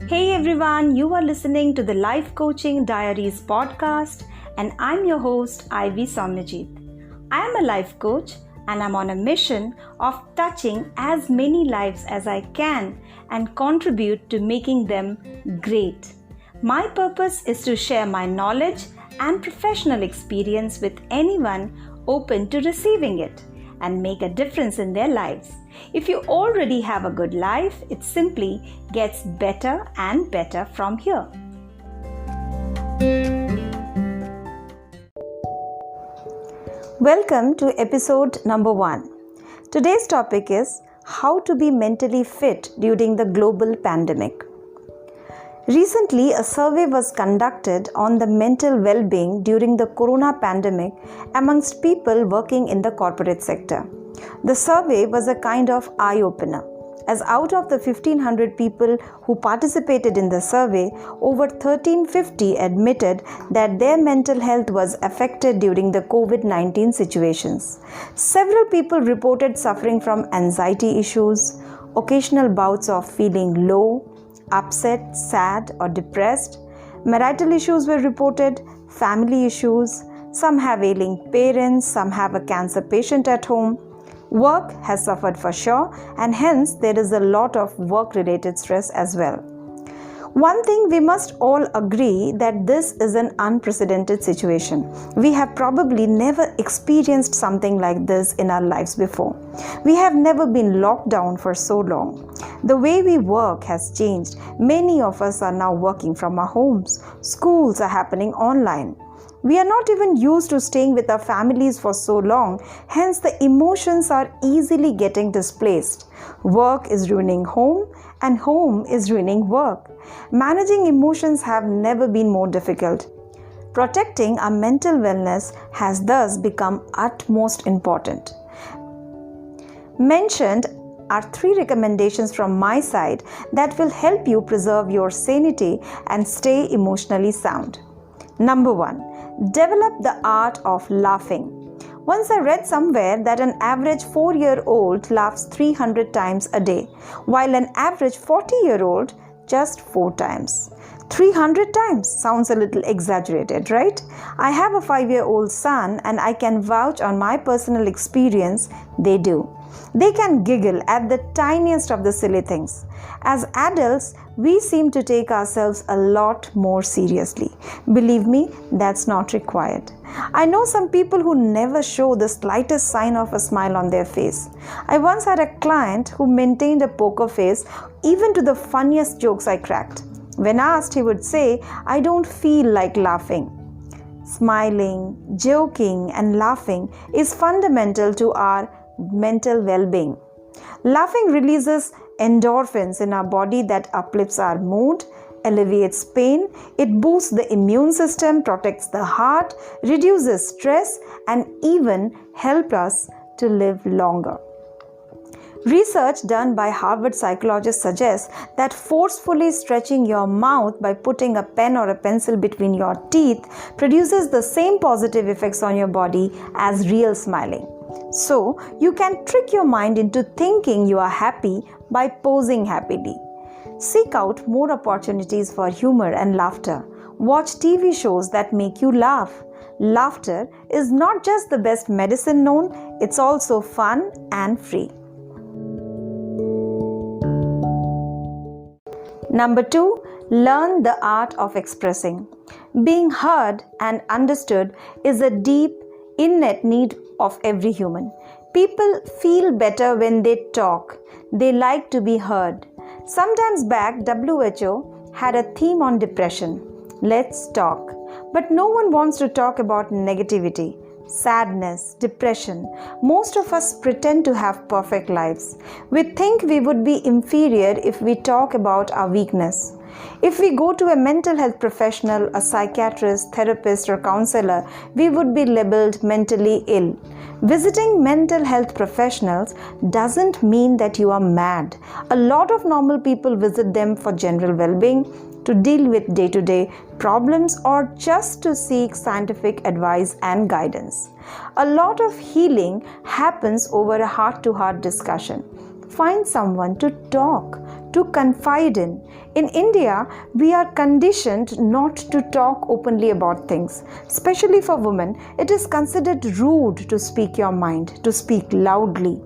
Hey everyone, you are listening to the Life Coaching Diaries podcast, and I'm your host, Ivy Soumyajit. I am a life coach and I'm on a mission of touching as many lives as I can and contribute to making them great. My purpose is to share my knowledge and professional experience with anyone open to receiving it and make a difference in their lives. If you already have a good life, it simply gets better and better from here. Welcome to episode number 1. Today's topic is how to be mentally fit during the global pandemic. Recently, a survey was conducted on the mental well-being during the corona pandemic amongst people working in the corporate sector. The survey was a kind of eye-opener, as out of the 1,500 people who participated in the survey, over 1,350 admitted that their mental health was affected during the COVID-19 situations. Several people reported suffering from anxiety issues, occasional bouts of feeling low, upset, sad or depressed. Marital issues were reported, family issues. Some have ailing parents, some have a cancer patient at home. Work has suffered for sure, and hence there is a lot of work-related stress as well. One thing we must all agree that this is an unprecedented situation. We have probably never experienced something like this in our lives before. We have never been locked down for so long. The way we work has changed. Many of us are now working from our homes. Schools are happening online. We are not even used to staying with our families for so long, hence the emotions are easily getting displaced. Work is ruining home and home is ruining work. Managing emotions have never been more difficult. Protecting our mental wellness has thus become utmost important. Mentioned are 3 recommendations from my side that will help you preserve your sanity and stay emotionally sound. Number 1. Develop the art of laughing. Once I read somewhere that an average 4-year-old laughs 300 times a day, while an average 40-year-old just 4 times. 300 times sounds a little exaggerated, right? I have a 5-year-old son and I can vouch on my personal experience, they do. They can giggle at the tiniest of the silly things. As adults, we seem to take ourselves a lot more seriously. Believe me, that's not required. I know some people who never show the slightest sign of a smile on their face. I once had a client who maintained a poker face even to the funniest jokes I cracked. When asked, he would say, "I don't feel like laughing." Smiling, joking, and laughing is fundamental to our mental well-being. Laughing releases endorphins in our body that uplifts our mood, alleviates pain, it boosts the immune system, protects the heart, reduces stress, and even helps us to live longer. Research done by Harvard psychologists suggests that forcefully stretching your mouth by putting a pen or a pencil between your teeth produces the same positive effects on your body as real smiling. So, you can trick your mind into thinking you are happy by posing happily. Seek out more opportunities for humor and laughter. Watch TV shows that make you laugh. Laughter is not just the best medicine known, it's also fun and free. Number 2, learn the art of expressing. Being heard and understood is a deep, innate need of every human. People feel better when they talk. They like to be heard. Sometimes back, WHO had a theme on depression. Let's talk. But no one wants to talk about negativity, sadness, depression. Most of us pretend to have perfect lives. We think we would be inferior if we talk about our weakness. If we go to a mental health professional, a psychiatrist, therapist, or counselor, we would be labeled mentally ill. Visiting mental health professionals doesn't mean that you are mad. A lot of normal people visit them for general well-being, to deal with day-to-day problems, or just to seek scientific advice and guidance. A lot of healing happens over a heart-to-heart discussion. Find someone to talk to confide in. In India, we are conditioned not to talk openly about things. Especially for women, it is considered rude to speak your mind, to speak loudly.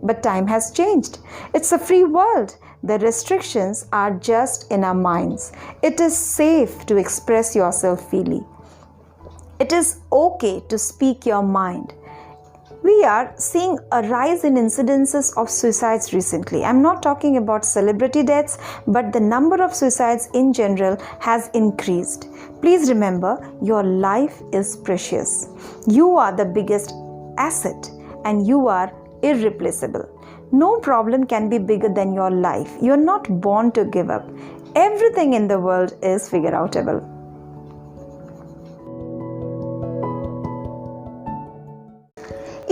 But time has changed. It's a free world. The restrictions are just in our minds. It is safe to express yourself freely. It is okay to speak your mind. We are seeing a rise in incidences of suicides recently. I'm not talking about celebrity deaths, but the number of suicides in general has increased. Please remember, your life is precious. You are the biggest asset and you are irreplaceable. No problem can be bigger than your life. You're not born to give up. Everything in the world is figure-outable.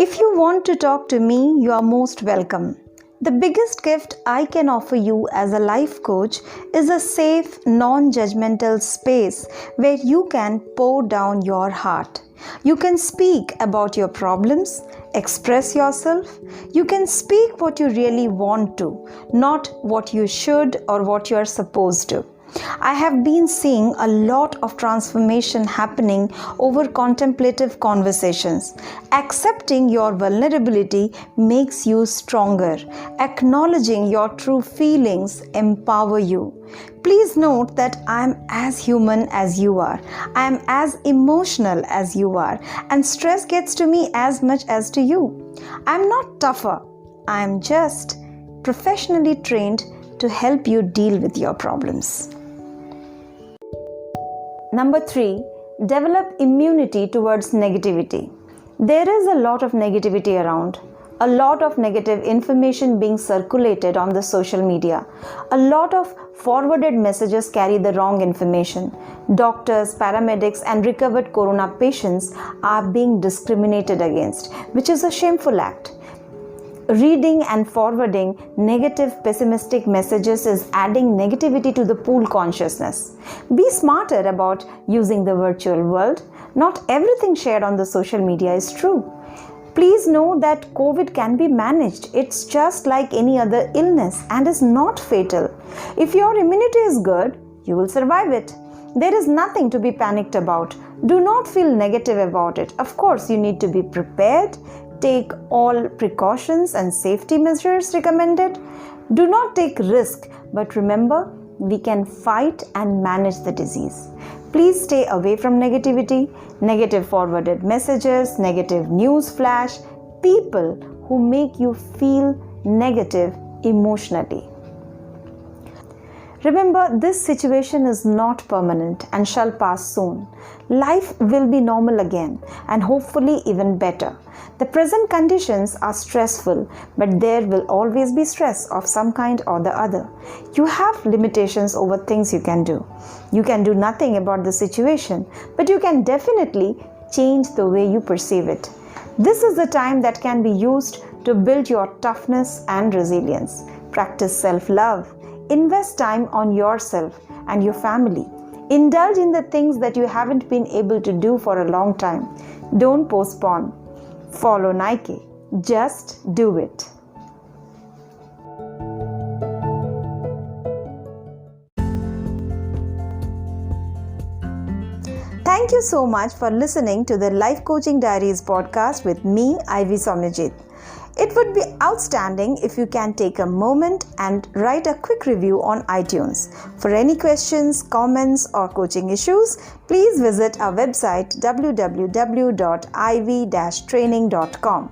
If you want to talk to me, you are most welcome. The biggest gift I can offer you as a life coach is a safe, non-judgmental space where you can pour down your heart. You can speak about your problems, express yourself. You can speak what you really want to, not what you should or what you are supposed to. I have been seeing a lot of transformation happening over contemplative conversations. Accepting your vulnerability makes you stronger. Acknowledging your true feelings empower you. Please note that I am as human as you are. I am as emotional as you are. And stress gets to me as much as to you. I am not tougher. I am just professionally trained to help you deal with your problems. Number 3, develop immunity towards negativity. There is a lot of negativity around. A lot of negative information being circulated on the social media. A lot of forwarded messages carry the wrong information. Doctors, paramedics, and recovered corona patients are being discriminated against, which is a shameful act. Reading and forwarding negative, pessimistic messages is adding negativity to the pool consciousness. Be smarter about using the virtual world. Not everything shared on the social media is true. Please know that COVID can be managed. It's just like any other illness and is not fatal. If your immunity is good, you will survive it. There is nothing to be panicked about. Do not feel negative about it. Of course, you need to be prepared. Take all precautions and safety measures recommended. Do not take risk, but remember, we can fight and manage the disease. Please stay away from negativity, negative forwarded messages, negative news flash, people who make you feel negative emotionally. Remember, this situation is not permanent and shall pass soon. Life will be normal again and hopefully even better. The present conditions are stressful, but there will always be stress of some kind or the other. You have limitations over things you can do. You can do nothing about the situation, but you can definitely change the way you perceive it. This is the time that can be used to build your toughness and resilience. Practice self-love. Invest time on yourself and your family. Indulge in the things that you haven't been able to do for a long time. Don't postpone. Follow Nike. Just do it. Thank you so much for listening to the Life Coaching Diaries podcast with me, Ivy Soumyajit. It would be outstanding if you can take a moment and write a quick review on iTunes. For any questions, comments, or coaching issues, please visit our website www.ivy-training.com.